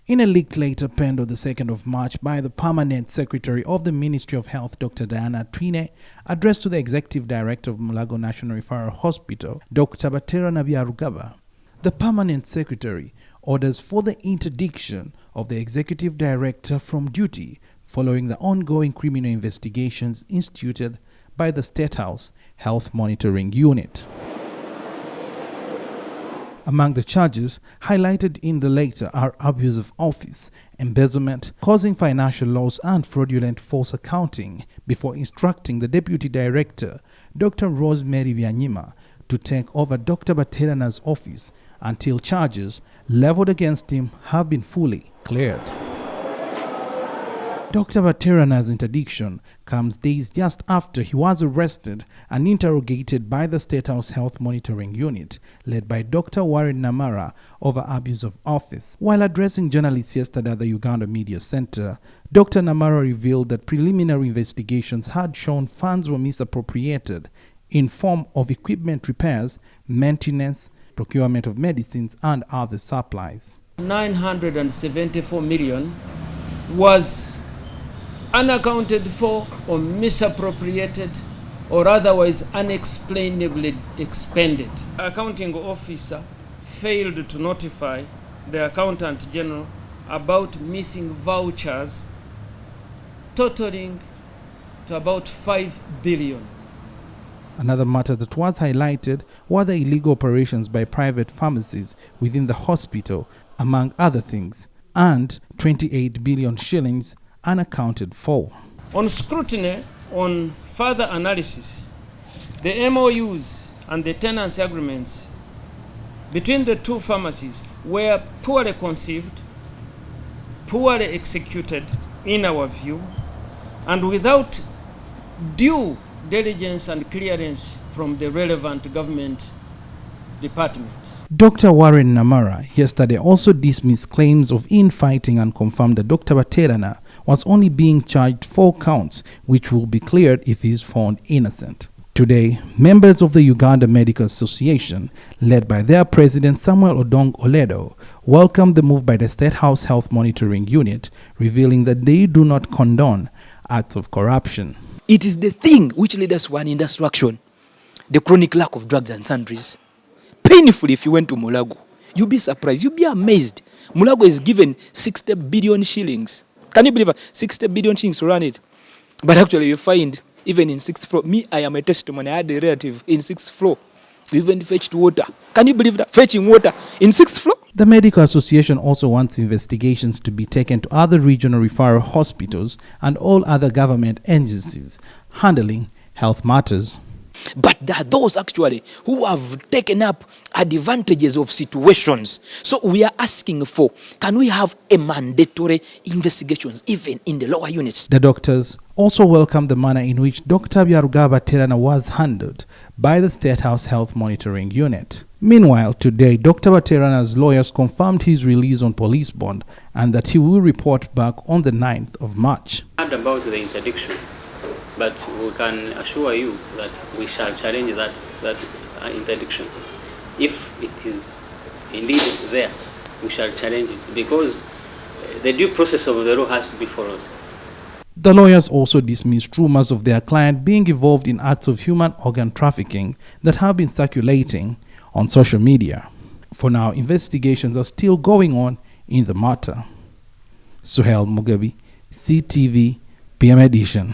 In a leaked letter penned on the 2nd of March by the Permanent Secretary of the Ministry of Health, Dr.Diana Atwine, addressed to the Executive Director of Mulago National Referral Hospital, Dr.Byarugaba, the Permanent Secretary orders for the interdiction of the Executive Director from duty following the ongoing criminal investigations instituted by the State House Health Monitoring Unit. Among the charges highlighted in the letter are abuse of office, embezzlement, causing financial loss and fraudulent false accounting before instructing the Deputy Director, Dr. Rosemary Byanyima, to take over Dr. Baterana's office until charges leveled against him have been fully cleared. Dr. Baterana's interdiction comes days just after he was arrested and interrogated by the State House Health Monitoring Unit, led by Dr. Warren Namara, over abuse of office. While addressing journalists yesterday at the Uganda Media Center, Dr. Namara revealed that preliminary investigations had shown funds were misappropriated in form of equipment repairs, maintenance, procurement of medicines, and other supplies. 974 million was unaccounted for or misappropriated or otherwise unexplainably expended. Accounting officer failed to notify the Accountant General about missing vouchers totaling to about 5 billion. Another matter that was highlighted were the illegal operations by private pharmacies within the hospital, among other things, and 28 billion shillings unaccounted for. On scrutiny, on further analysis, the MOUs and the tenancy agreements between the two pharmacies were poorly conceived, poorly executed in our view, and without due diligence and clearance from the relevant government departments. Dr. Warren Namara yesterday also dismissed claims of infighting and confirmed that Dr. Baterana was only being charged 4 counts, which will be cleared if he is found innocent. Today, members of the Uganda Medical Association, led by their president Samuel Odong Oledo, welcomed the move by the State House Health Monitoring Unit, revealing that they do not condone acts of corruption. It is the thing which led us to an industry action, the chronic lack of drugs and sundries. Painful. If you went to Mulago, you'll be surprised, you'll be amazed. Mulago is given 60 billion shillings. Can you believe it? 60 billion shillings to run it. But actually you find, even in 6th floor, me, I am a testimony, I had a relative in 6th floor. We even fetched water. Can you believe that? Fetching water in 6th floor? The Medical Association also wants investigations to be taken to other regional referral hospitals and all other government agencies handling health matters. But there are those actually who have taken up advantages of situations. So we are asking for, can we have a mandatory investigations even in the lower units? The doctors also welcomed the manner in which Dr. Byarugaba Baterana was handled by the State House Health Monitoring Unit. Meanwhile, today, Dr. Baterana's lawyers confirmed his release on police bond and that he will report back on the 9th of March. About the interdiction, but we can assure you that we shall challenge that interdiction. If it is indeed there, we shall challenge it because the due process of the law has to be followed. The lawyers also dismissed rumors of their client being involved in acts of human organ trafficking that have been circulating on social media. For now, investigations are still going on in the matter. Suhail Mugabe, CTV, PM Edition.